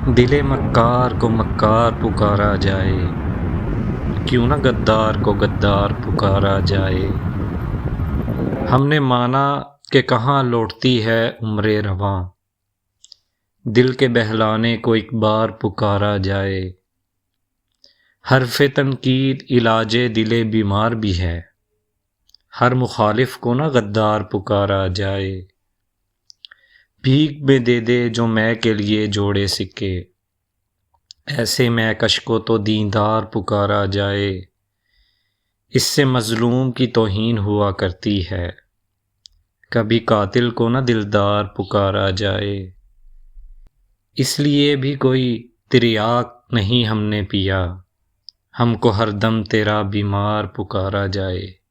دل مکار کو مکار پکارا جائے، کیوں نہ غدار کو غدار پکارا جائے۔ ہم نے مانا کہ کہاں لوٹتی ہے عمر رواں، دل کے بہلانے کو ایک بار پکارا جائے۔ حرف تنقید علاج دل بیمار بھی ہے، ہر مخالف کو نہ غدار پکارا جائے۔ بھیک میں دے دے جو میں کے لیے جوڑے سکے، ایسے میں کش کو تو دیندار پکارا جائے۔ اس سے مظلوم کی توہین ہوا کرتی ہے، کبھی قاتل کو نہ دلدار پکارا جائے۔ اس لیے بھی کوئی تریاک نہیں ہم نے پیا، ہم کو ہر دم تیرا بیمار پکارا جائے۔